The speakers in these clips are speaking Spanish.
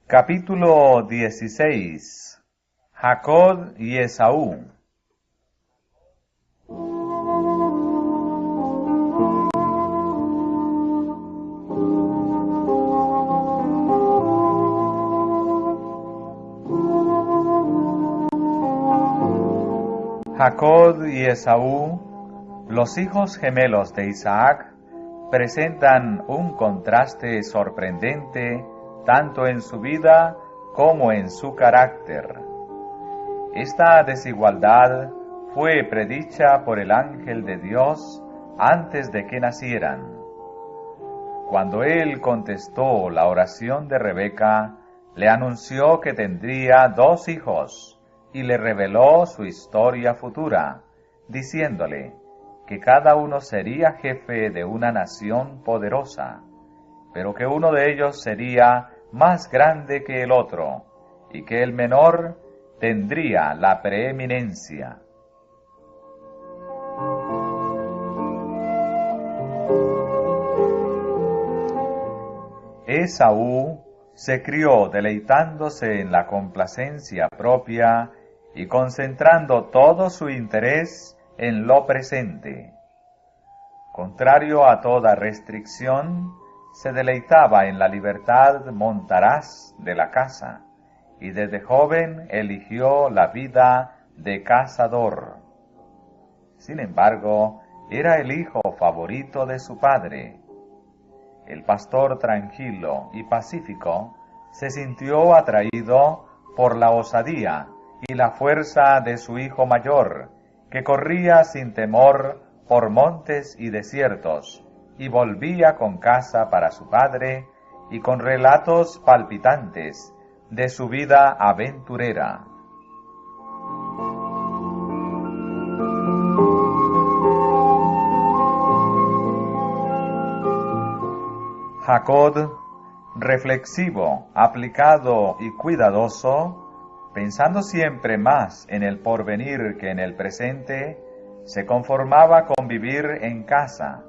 Capítulo 16. Jacob y Esaú. Jacob y Esaú, los hijos gemelos de Isaac, presentan un contraste sorprendente tanto en su vida como en su carácter. Esta desigualdad fue predicha por el ángel de Dios antes de que nacieran. Cuando él contestó la oración de Rebeca, le anunció que tendría 2 hijos y le reveló su historia futura, diciéndole que cada uno sería jefe de una nación poderosa, pero que uno de ellos sería más grande que el otro, y que el menor tendría la preeminencia. Esaú se crió deleitándose en la complacencia propia y concentrando todo su interés en lo presente. Contrario a toda restricción, se deleitaba en la libertad montaraz de la caza, y desde joven eligió la vida de cazador. Sin embargo, era el hijo favorito de su padre. El pastor tranquilo y pacífico se sintió atraído por la osadía y la fuerza de su hijo mayor, que corría sin temor por montes y desiertos, y volvía con caza para su padre y con relatos palpitantes de su vida aventurera. Jacob, reflexivo, aplicado y cuidadoso, pensando siempre más en el porvenir que en el presente, se conformaba con vivir en casa,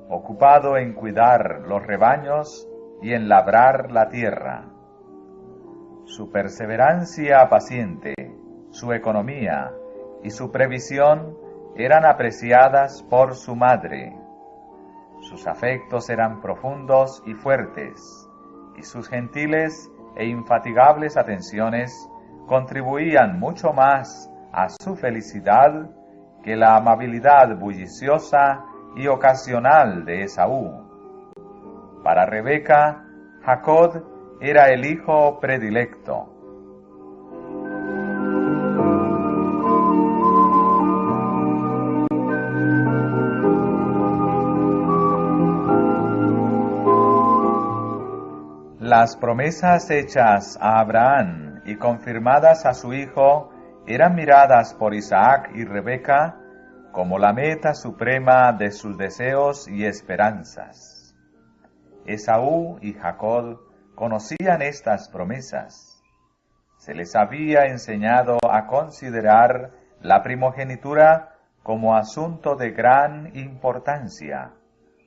ocupado en cuidar los rebaños y en labrar la tierra. Su perseverancia paciente, su economía y su previsión eran apreciadas por su madre. Sus afectos eran profundos y fuertes, y sus gentiles e infatigables atenciones contribuían mucho más a su felicidad que la amabilidad bulliciosa y ocasional de Esaú. Para Rebeca, Jacob era el hijo predilecto. Las promesas hechas a Abraham y confirmadas a su hijo eran miradas por Isaac y Rebeca como la meta suprema de sus deseos y esperanzas. Esaú y Jacob conocían estas promesas. Se les había enseñado a considerar la primogenitura como asunto de gran importancia,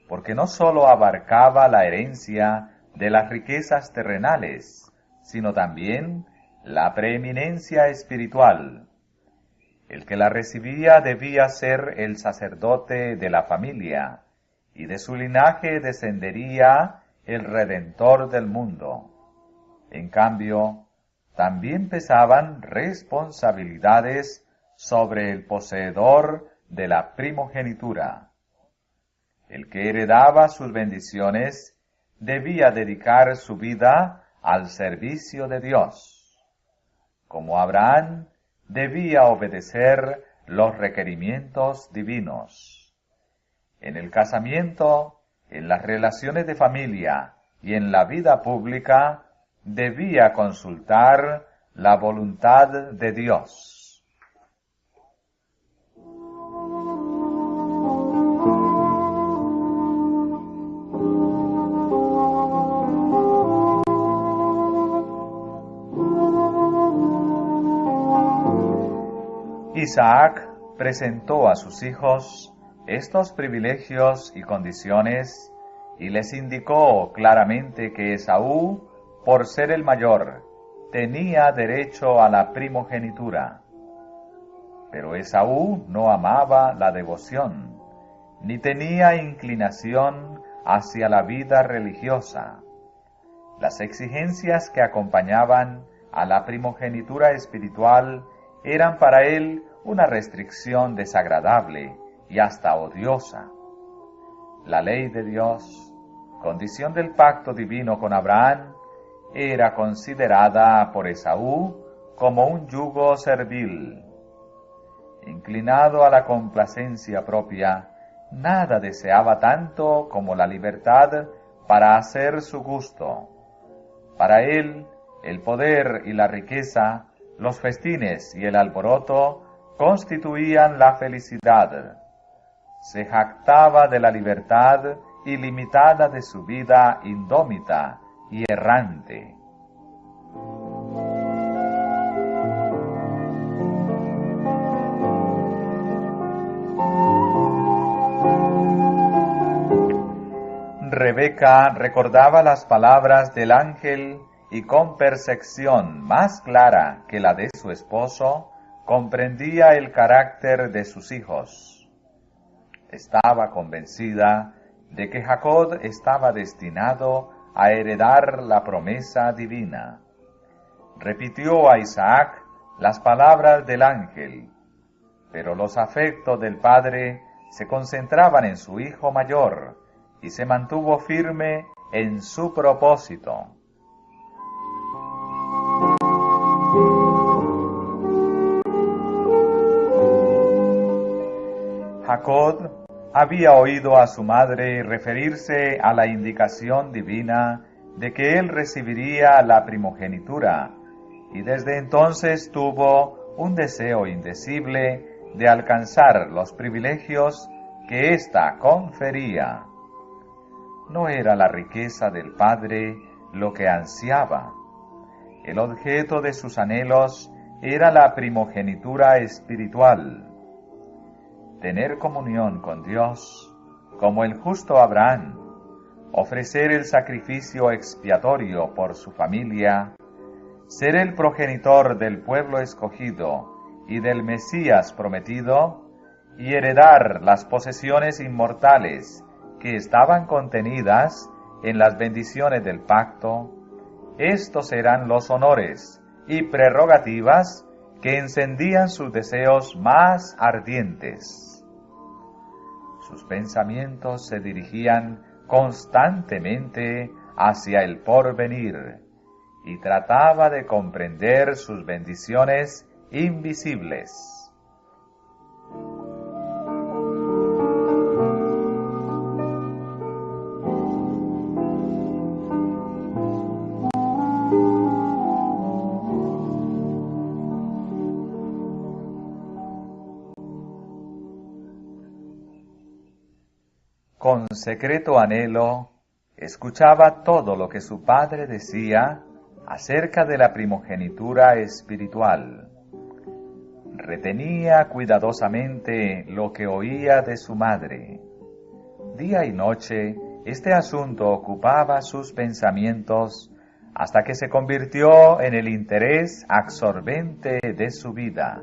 porque no sólo abarcaba la herencia de las riquezas terrenales, sino también la preeminencia espiritual. El que la recibía debía ser el sacerdote de la familia, y de su linaje descendería el Redentor del mundo. En cambio, también pesaban responsabilidades sobre el poseedor de la primogenitura. El que heredaba sus bendiciones debía dedicar su vida al servicio de Dios. Como Abraham, debía obedecer los requerimientos divinos. En el casamiento, en las relaciones de familia y en la vida pública, debía consultar la voluntad de Dios. Isaac presentó a sus hijos estos privilegios y condiciones y les indicó claramente que Esaú por ser el mayor, tenía derecho a la primogenitura. Pero Esaú no amaba la devoción, ni tenía inclinación hacia la vida religiosa. Las exigencias que acompañaban a la primogenitura espiritual eran para él una restricción desagradable y hasta odiosa. La ley de Dios, condición del pacto divino con Abraham, era considerada por Esaú como un yugo servil. Inclinado a la complacencia propia, nada deseaba tanto como la libertad para hacer su gusto. Para él, el poder y la riqueza, los festines y el alboroto constituían la felicidad. Se jactaba de la libertad ilimitada de su vida indómita y errante. Rebeca recordaba las palabras del ángel y con percepción más clara que la de su esposo, comprendía el carácter de sus hijos. Estaba convencida de que Jacob estaba destinado a heredar la promesa divina. Repitió a Isaac las palabras del ángel, pero los afectos del padre se concentraban en su hijo mayor y se mantuvo firme en su propósito. Jacob había oído a su madre referirse a la indicación divina de que él recibiría la primogenitura, y desde entonces tuvo un deseo indecible de alcanzar los privilegios que ésta confería. No era la riqueza del padre lo que ansiaba. El objeto de sus anhelos era la primogenitura espiritual. Tener comunión con Dios, como el justo Abraham, ofrecer el sacrificio expiatorio por su familia, ser el progenitor del pueblo escogido y del Mesías prometido, y heredar las posesiones inmortales que estaban contenidas en las bendiciones del pacto, estos eran los honores y prerrogativas que encendían sus deseos más ardientes. Sus pensamientos se dirigían constantemente hacia el porvenir y trataba de comprender sus bendiciones invisibles. Con secreto anhelo, escuchaba todo lo que su padre decía acerca de la primogenitura espiritual. Retenía cuidadosamente lo que oía de su madre. Día y noche, este asunto ocupaba sus pensamientos hasta que se convirtió en el interés absorbente de su vida.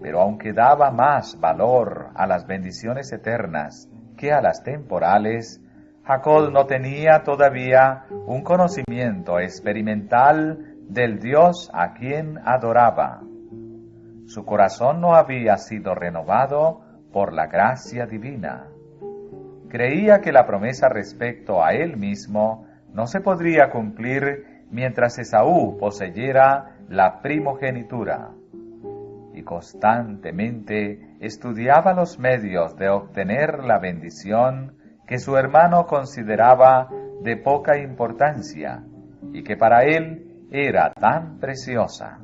Pero aunque daba más valor a las bendiciones eternas que a las temporales, Jacob no tenía todavía un conocimiento experimental del Dios a quien adoraba. Su corazón no había sido renovado por la gracia divina. Creía que la promesa respecto a él mismo no se podría cumplir mientras Esaú poseyera la primogenitura. Y constantemente estudiaba los medios de obtener la bendición que su hermano consideraba de poca importancia y que para él era tan preciosa.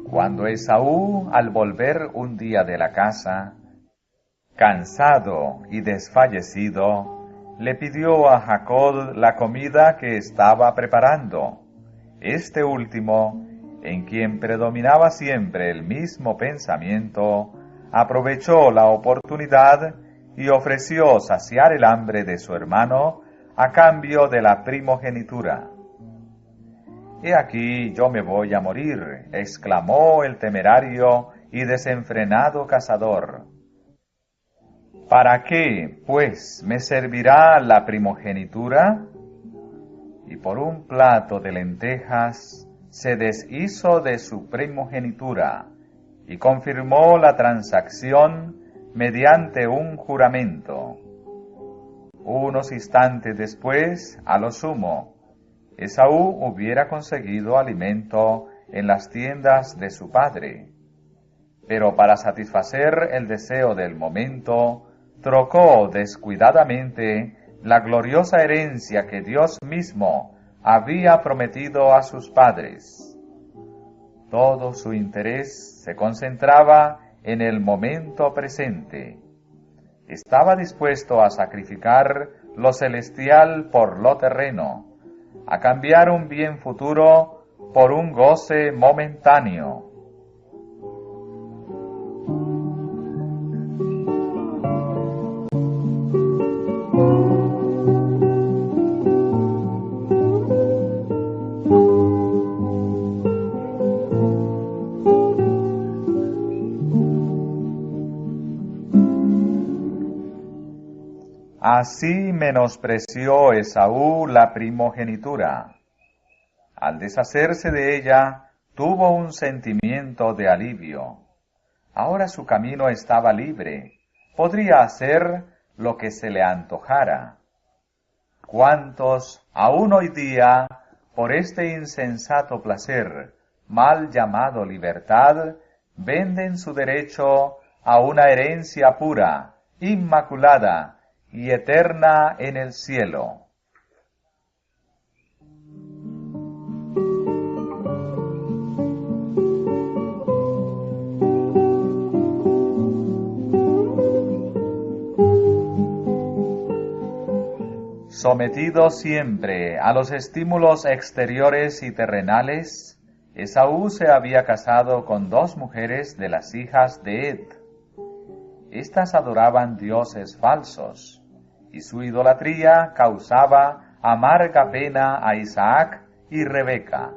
Cuando Esaú, al volver un día de la casa, cansado y desfallecido, le pidió a Jacob la comida que estaba preparando. Este último, en quien predominaba siempre el mismo pensamiento, aprovechó la oportunidad y ofreció saciar el hambre de su hermano a cambio de la primogenitura. «He aquí yo me voy a morir», exclamó el temerario y desenfrenado cazador. «¿Para qué, pues, me servirá la primogenitura?». Y por un plato de lentejas se deshizo de su primogenitura y confirmó la transacción mediante un juramento. Unos instantes después, a lo sumo, Esaú hubiera conseguido alimento en las tiendas de su padre, pero para satisfacer el deseo del momento, trocó descuidadamente la gloriosa herencia que Dios mismo había prometido a sus padres. Todo su interés se concentraba en el momento presente. Estaba dispuesto a sacrificar lo celestial por lo terreno, a cambiar un bien futuro por un goce momentáneo. Así menospreció Esaú la primogenitura. Al deshacerse de ella, tuvo un sentimiento de alivio. Ahora su camino estaba libre, podría hacer lo que se le antojara. ¿Cuántos, aún hoy día, por este insensato placer, mal llamado libertad, venden su derecho a una herencia pura, inmaculada y eterna en el cielo? Sometido siempre a los estímulos exteriores y terrenales, Esaú se había casado con 2 mujeres de las hijas de Ed. Estas adoraban dioses falsos, y su idolatría causaba amarga pena a Isaac y Rebeca.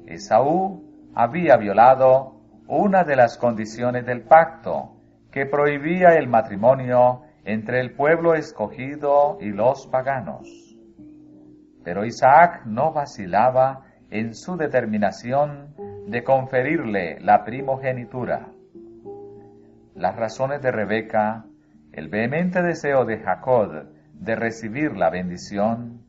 Esaú había violado una de las condiciones del pacto que prohibía el matrimonio entre el pueblo escogido y los paganos. Pero Isaac no vacilaba en su determinación de conferirle la primogenitura. Las razones de Rebeca, el vehemente deseo de Jacob de recibir la bendición,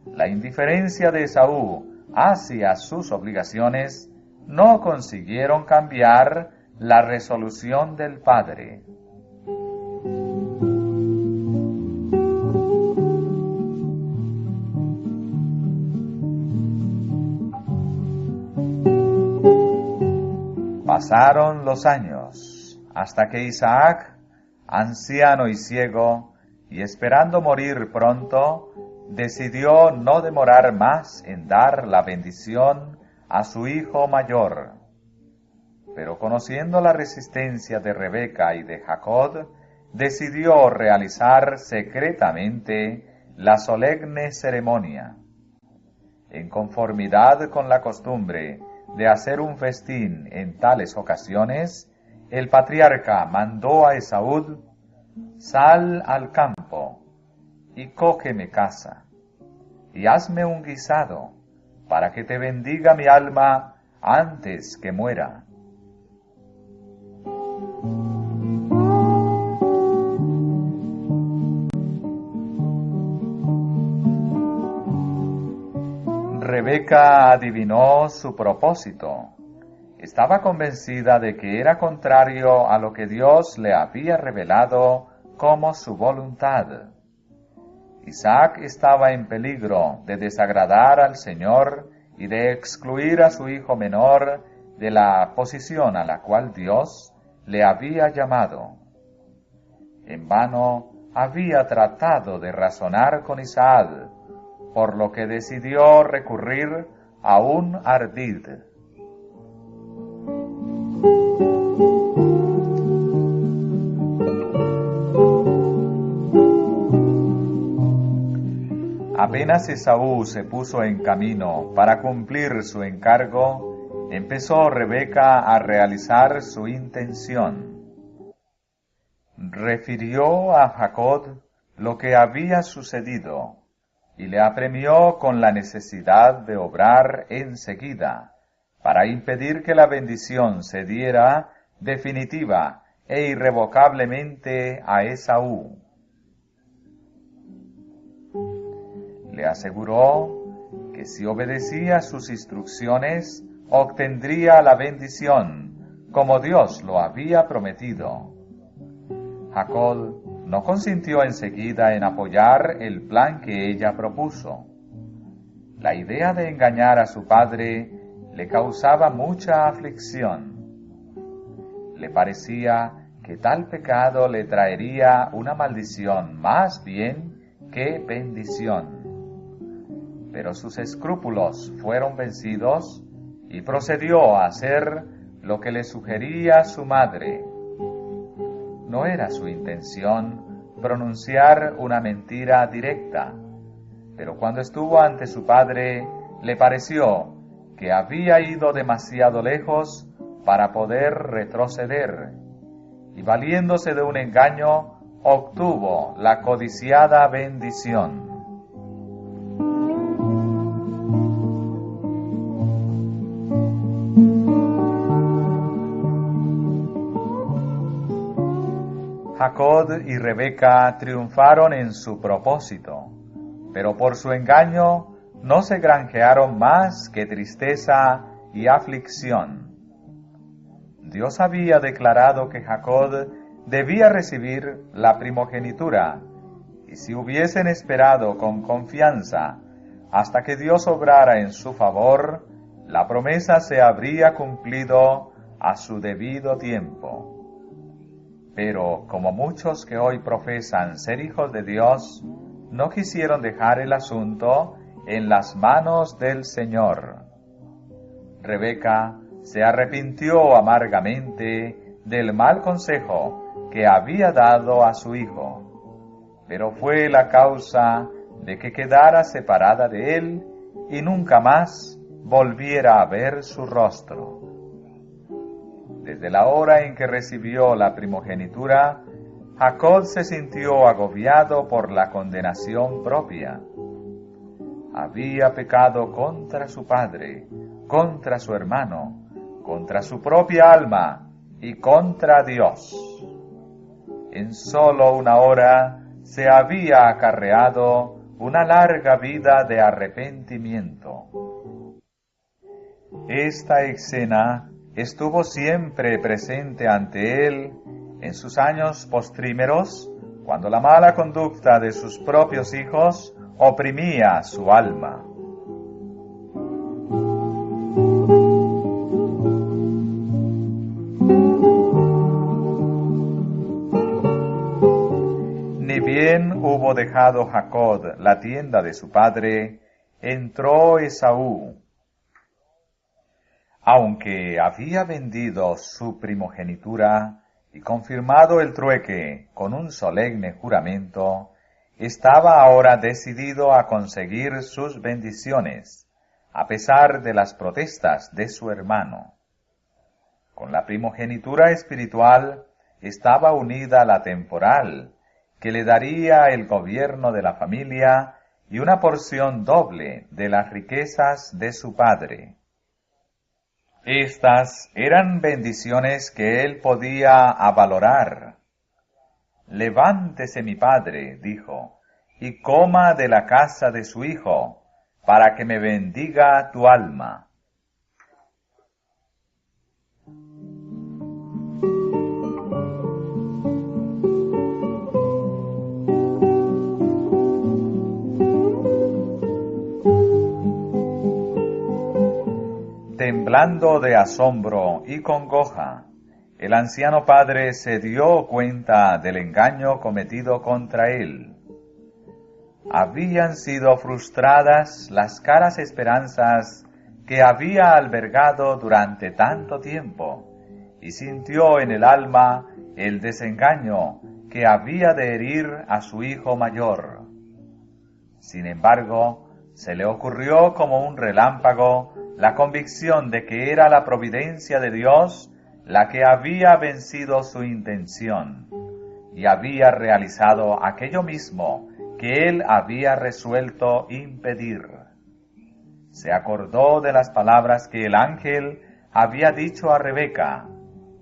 la indiferencia de Esaú hacia sus obligaciones, no consiguieron cambiar la resolución del padre. Pasaron los años, hasta que Isaac, anciano y ciego, y esperando morir pronto, decidió no demorar más en dar la bendición a su hijo mayor. Pero conociendo la resistencia de Rebeca y de Jacob, decidió realizar secretamente la solemne ceremonia. En conformidad con la costumbre de hacer un festín en tales ocasiones, el patriarca mandó a Esaú: «Sal al campo y cógeme caza, y hazme un guisado, para que te bendiga mi alma antes que muera». Rebeca adivinó su propósito. Estaba convencida de que era contrario a lo que Dios le había revelado como su voluntad. Isaac estaba en peligro de desagradar al Señor y de excluir a su hijo menor de la posición a la cual Dios le había llamado. En vano había tratado de razonar con Isaac, por lo que decidió recurrir a un ardid. Apenas Esaú se puso en camino para cumplir su encargo, empezó Rebeca a realizar su intención. Refirió a Jacob lo que había sucedido y le apremió con la necesidad de obrar enseguida para impedir que la bendición se diera definitiva e irrevocablemente a Esaú. Le aseguró que si obedecía sus instrucciones, obtendría la bendición, como Dios lo había prometido. Jacob no consintió enseguida en apoyar el plan que ella propuso. La idea de engañar a su padre le causaba mucha aflicción. Le parecía que tal pecado le traería una maldición más bien que bendición. Pero sus escrúpulos fueron vencidos y procedió a hacer lo que le sugería su madre. No era su intención pronunciar una mentira directa, pero cuando estuvo ante su padre, le pareció que había ido demasiado lejos para poder retroceder, y valiéndose de un engaño, obtuvo la codiciada bendición. Jacob y Rebeca triunfaron en su propósito, pero por su engaño no se granjearon más que tristeza y aflicción. Dios había declarado que Jacob debía recibir la primogenitura, y si hubiesen esperado con confianza hasta que Dios obrara en su favor, la promesa se habría cumplido a su debido tiempo. Pero como muchos que hoy profesan ser hijos de Dios, no quisieron dejar el asunto en las manos del Señor. Rebeca se arrepintió amargamente del mal consejo que había dado a su hijo, pero fue la causa de que quedara separada de él y nunca más volviera a ver su rostro. Desde la hora en que recibió la primogenitura, Jacob se sintió agobiado por la condenación propia. Había pecado contra su padre, contra su hermano, contra su propia alma y contra Dios. En solo una hora se había acarreado una larga vida de arrepentimiento. Esta escena estuvo siempre presente ante él en sus años postrímeros, cuando la mala conducta de sus propios hijos oprimía su alma. Ni bien hubo dejado Jacob la tienda de su padre, entró Esaú. Aunque había vendido su primogenitura y confirmado el trueque con un solemne juramento, estaba ahora decidido a conseguir sus bendiciones, a pesar de las protestas de su hermano. Con la primogenitura espiritual estaba unida la temporal, que le daría el gobierno de la familia y una porción doble de las riquezas de su padre. Estas eran bendiciones que él podía avalorar. Levántese mi padre, dijo, y coma de la casa de su hijo, para que me bendiga tu alma. Temblando de asombro y congoja, el anciano padre se dio cuenta del engaño cometido contra él. Habían sido frustradas las caras esperanzas que había albergado durante tanto tiempo, y sintió en el alma el desengaño que había de herir a su hijo mayor. Sin embargo, se le ocurrió como un relámpago la convicción de que era la providencia de Dios la que había vencido su intención, y había realizado aquello mismo que él había resuelto impedir. Se acordó de las palabras que el ángel había dicho a Rebeca,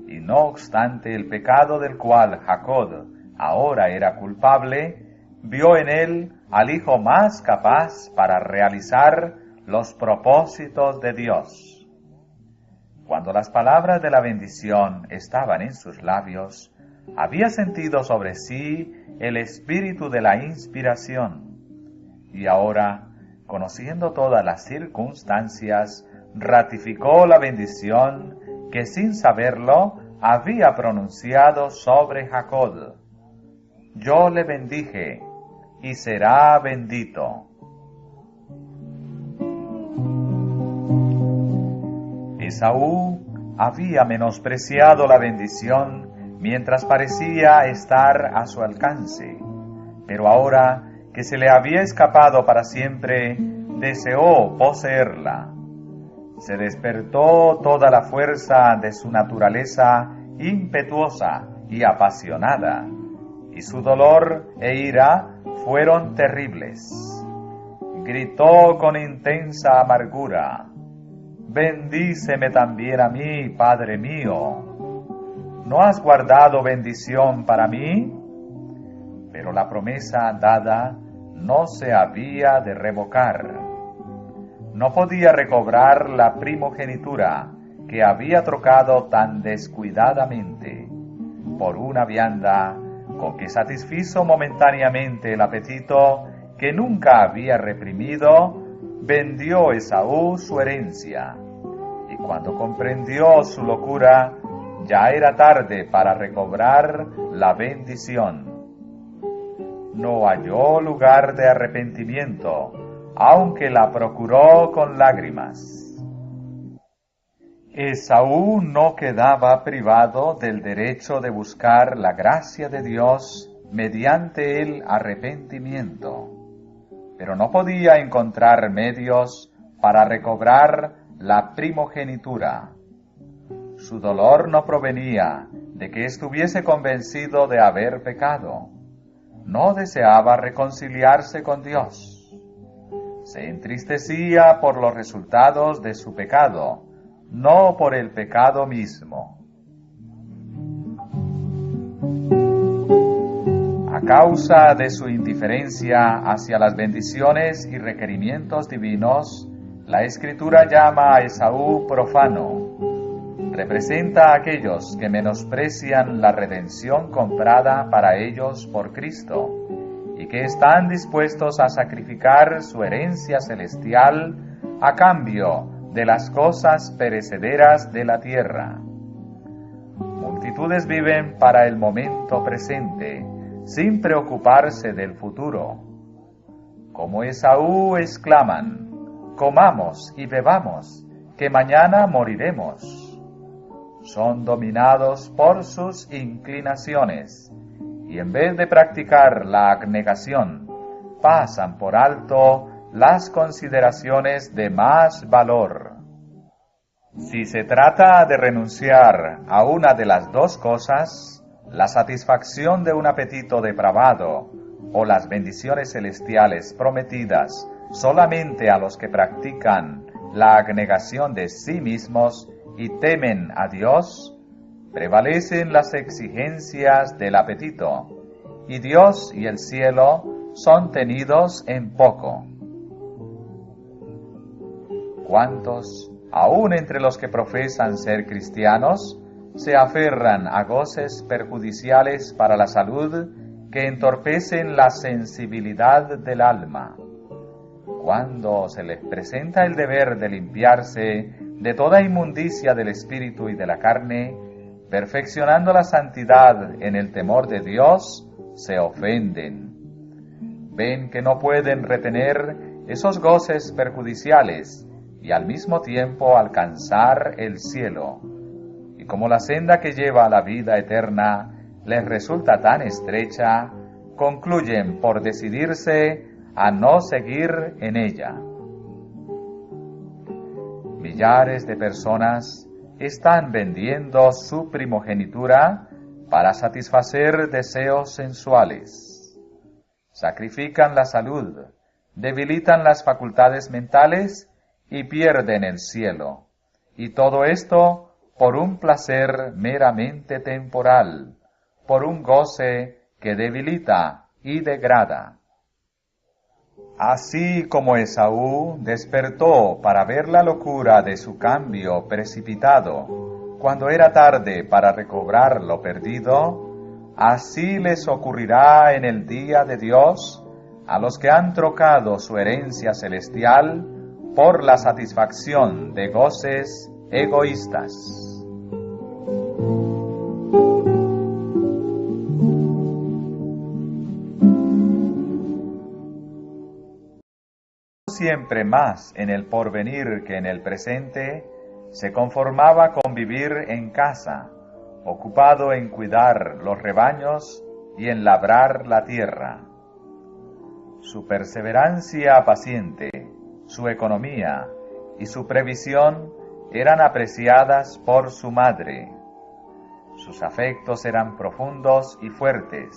y no obstante el pecado del cual Jacob ahora era culpable, vio en él al hijo más capaz para realizar los propósitos de Dios. Cuando las palabras de la bendición estaban en sus labios, había sentido sobre sí el espíritu de la inspiración, y ahora, conociendo todas las circunstancias, ratificó la bendición que sin saberlo había pronunciado sobre Jacob. Yo le bendije, y será bendito. Esaú había menospreciado la bendición mientras parecía estar a su alcance, pero ahora que se le había escapado para siempre, deseó poseerla. Se despertó toda la fuerza de su naturaleza impetuosa y apasionada, y su dolor e ira fueron terribles. Gritó con intensa amargura: «Bendíceme también a mí, Padre mío. ¿No has guardado bendición para mí?». Pero la promesa dada no se había de revocar. No podía recobrar la primogenitura que había trocado tan descuidadamente por una vianda con que satisfizo momentáneamente el apetito que nunca había reprimido. Vendió Esaú su herencia, y cuando comprendió su locura, ya era tarde para recobrar la bendición. No halló lugar de arrepentimiento, aunque la procuró con lágrimas. Esaú no quedaba privado del derecho de buscar la gracia de Dios mediante el arrepentimiento, pero no podía encontrar medios para recobrar la primogenitura. Su dolor no provenía de que estuviese convencido de haber pecado. No deseaba reconciliarse con Dios. Se entristecía por los resultados de su pecado, no por el pecado mismo. A causa de su indiferencia hacia las bendiciones y requerimientos divinos, la Escritura llama a Esaú profano. Representa a aquellos que menosprecian la redención comprada para ellos por Cristo y que están dispuestos a sacrificar su herencia celestial a cambio de las cosas perecederas de la tierra. Multitudes viven para el momento presente, sin preocuparse del futuro. Como Esaú exclaman: «Comamos y bebamos, que mañana moriremos». Son dominados por sus inclinaciones, y en vez de practicar la abnegación, pasan por alto las consideraciones de más valor. Si se trata de renunciar a una de las dos cosas, la satisfacción de un apetito depravado o las bendiciones celestiales prometidas solamente a los que practican la abnegación de sí mismos y temen a Dios, prevalecen las exigencias del apetito, y Dios y el cielo son tenidos en poco. ¿Cuántos, aun entre los que profesan ser cristianos, se aferran a goces perjudiciales para la salud que entorpecen la sensibilidad del alma? Cuando se les presenta el deber de limpiarse de toda inmundicia del espíritu y de la carne, perfeccionando la santidad en el temor de Dios, se ofenden. Ven que no pueden retener esos goces perjudiciales y al mismo tiempo alcanzar el cielo. Y como la senda que lleva a la vida eterna les resulta tan estrecha, concluyen por decidirse a no seguir en ella. Millares de personas están vendiendo su primogenitura para satisfacer deseos sensuales. Sacrifican la salud, debilitan las facultades mentales y pierden el cielo. Y todo esto por un placer meramente temporal, por un goce que debilita y degrada. Así como Esaú despertó para ver la locura de su cambio precipitado, cuando era tarde para recobrar lo perdido, así les ocurrirá en el día de Dios a los que han trocado su herencia celestial por la satisfacción de goces egoístas. Siempre más en el porvenir que en el presente, se conformaba con vivir en casa, ocupado en cuidar los rebaños y en labrar la tierra. Su perseverancia paciente, su economía y su previsión eran apreciadas por su madre. Sus afectos eran profundos y fuertes,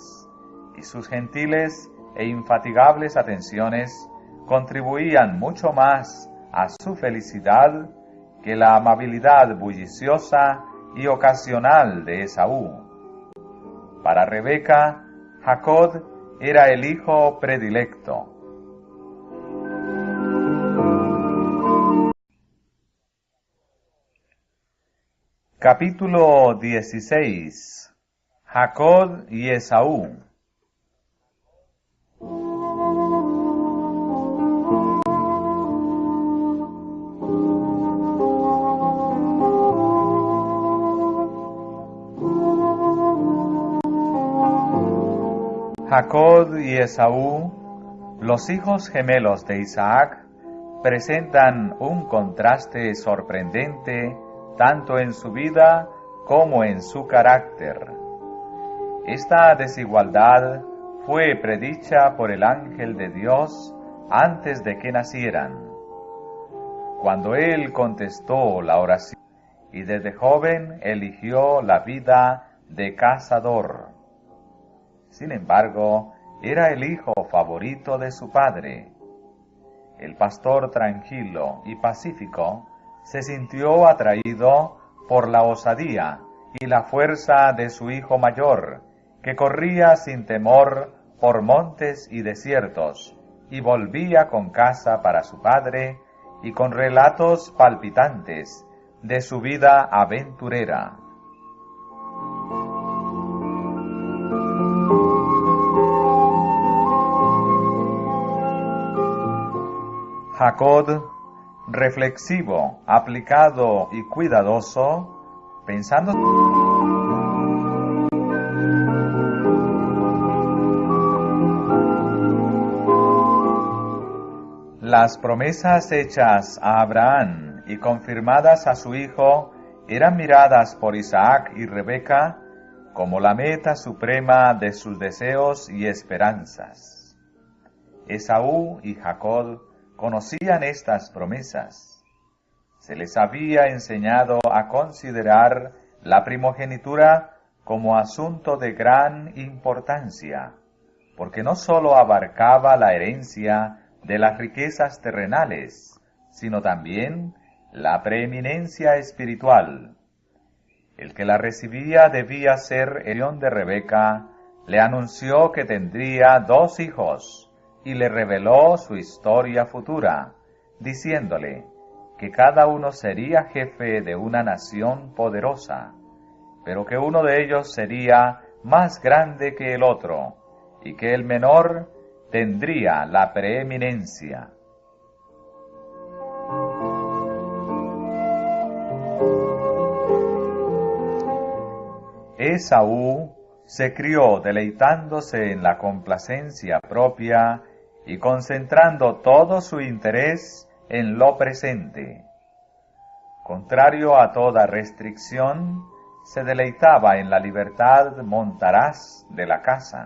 y sus gentiles e infatigables atenciones contribuían mucho más a su felicidad que la amabilidad bulliciosa y ocasional de Esaú. Para Rebeca, Jacob era el hijo predilecto. Capítulo 16. Jacob y Esaú. Jacob y Esaú, los hijos gemelos de Isaac, presentan un contraste sorprendente tanto en su vida como en su carácter. Esta desigualdad fue predicha por el ángel de Dios antes de que nacieran. Cuando él contestó la oración y desde joven eligió la vida de cazador. Sin embargo, era el hijo favorito de su padre. El pastor tranquilo y pacífico se sintió atraído por la osadía y la fuerza de su hijo mayor, que corría sin temor por montes y desiertos, y volvía con caza para su padre y con relatos palpitantes de su vida aventurera. Jacob, reflexivo, aplicado y cuidadoso, pensando las promesas hechas a Abraham y confirmadas a su hijo eran miradas por Isaac y Rebeca como la meta suprema de sus deseos y esperanzas. Esaú y Jacob conocían estas promesas. Se les había enseñado a considerar la primogenitura como asunto de gran importancia, porque no sólo abarcaba la herencia de las riquezas terrenales, sino también la preeminencia espiritual. El que la recibía debía ser el hijo de Rebeca, le anunció que tendría 2 hijos, y le reveló su historia futura, diciéndole que cada uno sería jefe de una nación poderosa, pero que uno de ellos sería más grande que el otro, y que el menor tendría la preeminencia. Esaú se crió deleitándose en la complacencia propia y concentrando todo su interés en lo presente. Contrario a toda restricción, se deleitaba en la libertad montaraz de la caza.